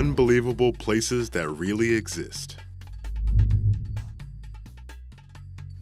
Unbelievable places that really exist.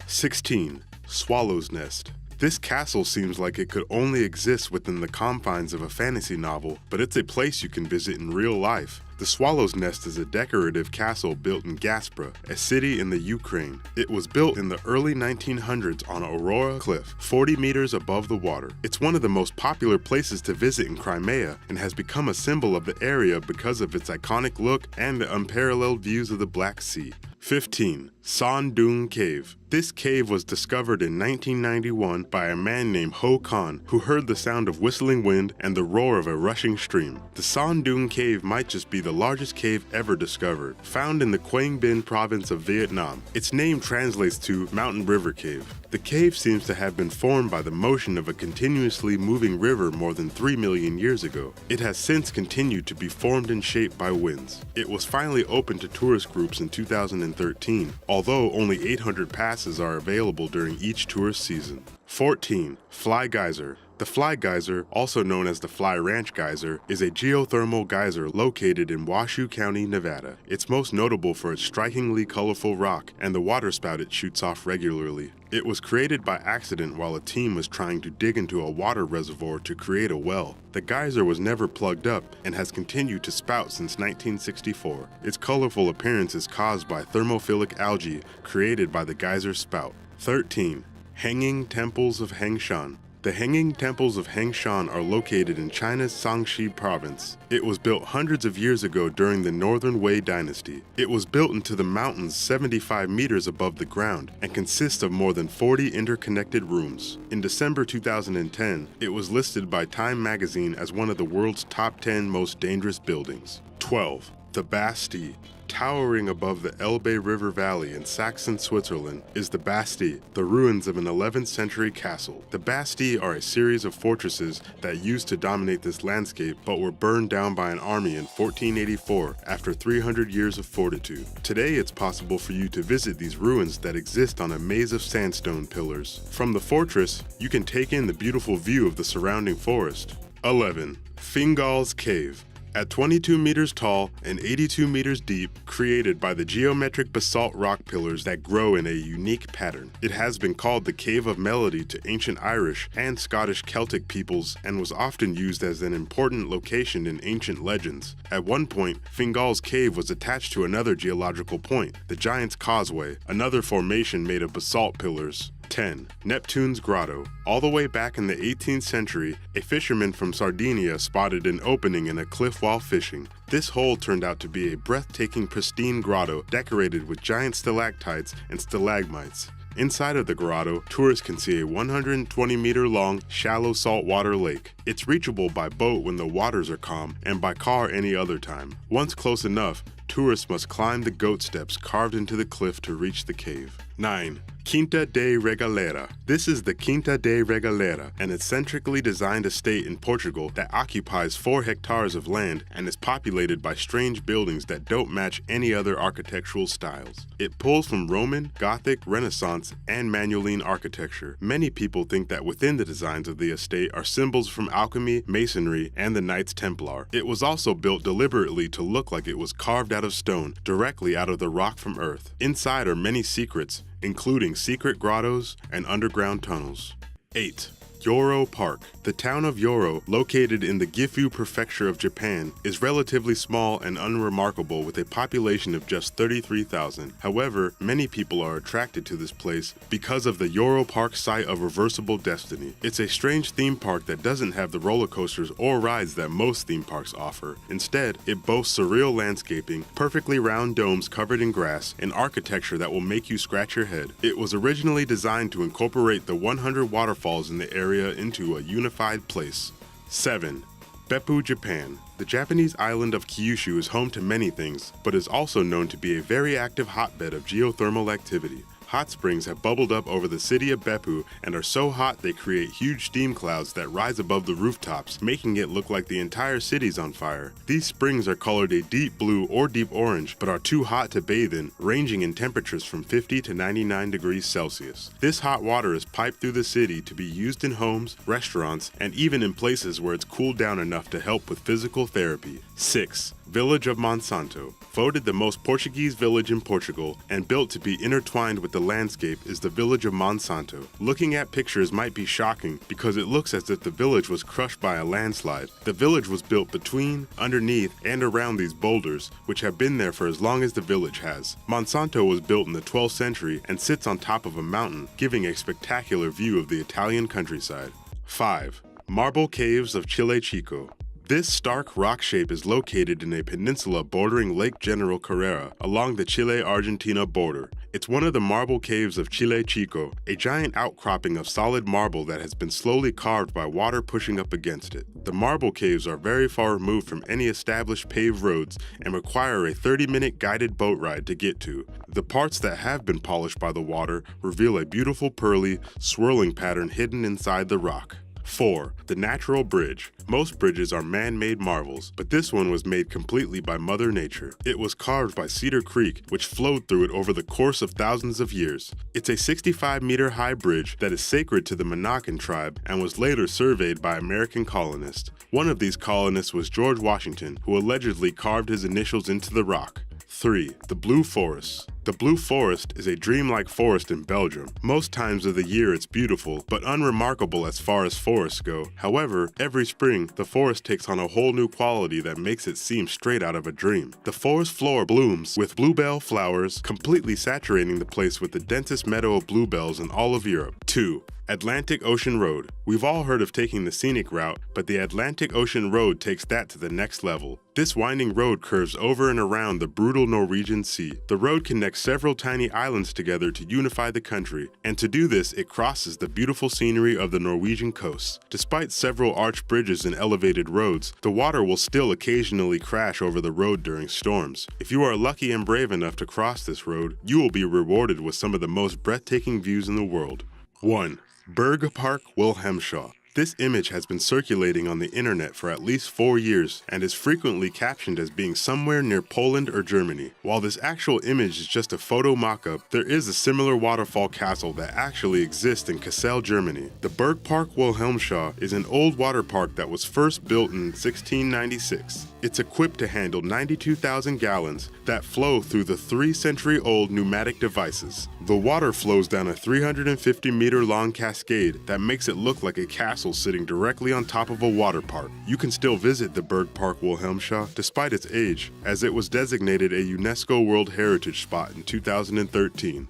16. Swallow's Nest. This castle seems like it could only exist within the confines of a fantasy novel, but it's a place you can visit in real life. The Swallow's Nest is a decorative castle built in Gaspra, a city in the Ukraine. It was built in the early 1900s on Aurora Cliff, 40 meters above the water. It's one of the most popular places to visit in Crimea and has become a symbol of the area because of its iconic look and the unparalleled views of the Black Sea. 15. Sondung Cave. This cave was discovered in 1991 by a man named Ho Khan, who heard the sound of whistling wind and the roar of a rushing stream. The Sondung Cave might just be the largest cave ever discovered. Found in the Quang Binh province of Vietnam, its name translates to Mountain River Cave. The cave seems to have been formed by the motion of a continuously moving river more than 3 million years ago. It has since continued to be formed and shaped by winds. It was finally opened to tourist groups in 2013, although only 800 passes are available during each tourist season. 14. Fly Geyser. The Fly Geyser, also known as the Fly Ranch Geyser, is a geothermal geyser located in Washoe County, Nevada. It's most notable for its strikingly colorful rock and the water spout it shoots off regularly. It was created by accident while a team was trying to dig into a water reservoir to create a well. The geyser was never plugged up and has continued to spout since 1964. Its colorful appearance is caused by thermophilic algae created by the geyser spout. 13. Hanging Temples of Hengshan. The Hanging Temples of Hengshan are located in China's Shaanxi province. It was built hundreds of years ago during the Northern Wei dynasty. It was built into the mountains 75 meters above the ground and consists of more than 40 interconnected rooms. In December 2010, it was listed by Time magazine as one of the world's top 10 most dangerous buildings. 12. The Bastille. Towering above the Elbe River Valley in Saxon, Switzerland, is the Bastille, the ruins of an 11th century castle. The Bastille are a series of fortresses that used to dominate this landscape but were burned down by an army in 1484 after 300 years of fortitude. Today it's possible for you to visit these ruins that exist on a maze of sandstone pillars. From the fortress, you can take in the beautiful view of the surrounding forest. 11. Fingal's Cave. At 22 meters tall and 82 meters deep, created by the geometric basalt rock pillars that grow in a unique pattern. It has been called the Cave of Melody to ancient Irish and Scottish Celtic peoples and was often used as an important location in ancient legends. At one point, Fingal's Cave was attached to another geological point, the Giant's Causeway, another formation made of basalt pillars. 10. Neptune's Grotto. All the way back in the 18th century, a fisherman from Sardinia spotted an opening in a cliff while fishing. This hole turned out to be a breathtaking, pristine grotto decorated with giant stalactites and stalagmites. Inside of the grotto, tourists can see a 120-meter-long, shallow saltwater lake. It's reachable by boat when the waters are calm and by car any other time. Once close enough, tourists must climb the goat steps carved into the cliff to reach the cave. 9. Quinta de Regalera. This is the Quinta de Regalera, an eccentrically designed estate in Portugal that occupies 4 hectares of land and is populated by strange buildings that don't match any other architectural styles. It pulls from Roman, Gothic, Renaissance, and Manueline architecture. Many people think that within the designs of the estate are symbols from alchemy, masonry, and the Knights Templar. It was also built deliberately to look like it was carved out of stone, directly out of the rock from Earth. Inside are many secrets, including secret grottos and underground tunnels. 8. Yoro Park. The town of Yoro, located in the Gifu Prefecture of Japan, is relatively small and unremarkable with a population of just 33,000. However, many people are attracted to this place because of the Yoro Park site of reversible destiny. It's a strange theme park that doesn't have the roller coasters or rides that most theme parks offer. Instead, it boasts surreal landscaping, perfectly round domes covered in grass, and architecture that will make you scratch your head. It was originally designed to incorporate the 100 waterfalls in the area into a unified place. 7. Beppu, Japan. The Japanese island of Kyushu is home to many things, but is also known to be a very active hotbed of geothermal activity. Hot springs have bubbled up over the city of Beppu and are so hot they create huge steam clouds that rise above the rooftops, making it look like the entire city's on fire. These springs are colored a deep blue or deep orange, but are too hot to bathe in, ranging in temperatures from 50 to 99 degrees Celsius. This hot water is piped through the city to be used in homes, restaurants, and even in places where it's cooled down enough to help with physical therapy. 6. Village of Monsanto. Voted the most Portuguese village in Portugal and built to be intertwined with the landscape is the village of Monsanto. Looking at pictures might be shocking because it looks as if the village was crushed by a landslide. The village was built between, underneath, and around these boulders, which have been there for as long as the village has. Monsanto was built in the 12th century and sits on top of a mountain, giving a spectacular view of the Italian countryside. 5. Marble Caves of Chile Chico. This stark rock shape is located in a peninsula bordering Lake General Carrera along the Chile-Argentina border. It's one of the marble caves of Chile Chico, a giant outcropping of solid marble that has been slowly carved by water pushing up against it. The marble caves are very far removed from any established paved roads and require a 30-minute guided boat ride to get to. The parts that have been polished by the water reveal a beautiful pearly, swirling pattern hidden inside the rock. 4. The Natural Bridge. Most bridges are man-made marvels, but this one was made completely by Mother Nature. It was carved by Cedar Creek, which flowed through it over the course of thousands of years. It's a 65-meter-high bridge that is sacred to the Monacan tribe and was later surveyed by American colonists. One of these colonists was George Washington, who allegedly carved his initials into the rock. 3. The Blue Forest. The Blue Forest is a dreamlike forest in Belgium. Most times of the year it's beautiful, but unremarkable as far as forests go. However, every spring, the forest takes on a whole new quality that makes it seem straight out of a dream. The forest floor blooms with bluebell flowers, completely saturating the place with the densest meadow of bluebells in all of Europe. 2. Atlantic Ocean Road. We've all heard of taking the scenic route, but the Atlantic Ocean Road takes that to the next level. This winding road curves over and around the brutal Norwegian Sea. The road connects several tiny islands together to unify the country, and to do this, it crosses the beautiful scenery of the Norwegian coast. Despite several arched bridges and elevated roads, the water will still occasionally crash over the road during storms. If you are lucky and brave enough to cross this road, you will be rewarded with some of the most breathtaking views in the world. 1. Bergpark Wilhelmshaw. This image has been circulating on the internet for at least 4 years and is frequently captioned as being somewhere near Poland or Germany. While this actual image is just a photo mock-up, there is a similar waterfall castle that actually exists in Kassel, Germany. The Bergpark Wilhelmshaw is an old water park that was first built in 1696. It's equipped to handle 92,000 gallons that flow through the 3-century-old pneumatic devices. The water flows down a 350-meter-long cascade that makes it look like a castle sitting directly on top of a water park. You can still visit the Bergpark Wilhelmshaw despite its age, as it was designated a UNESCO World Heritage Spot in 2013.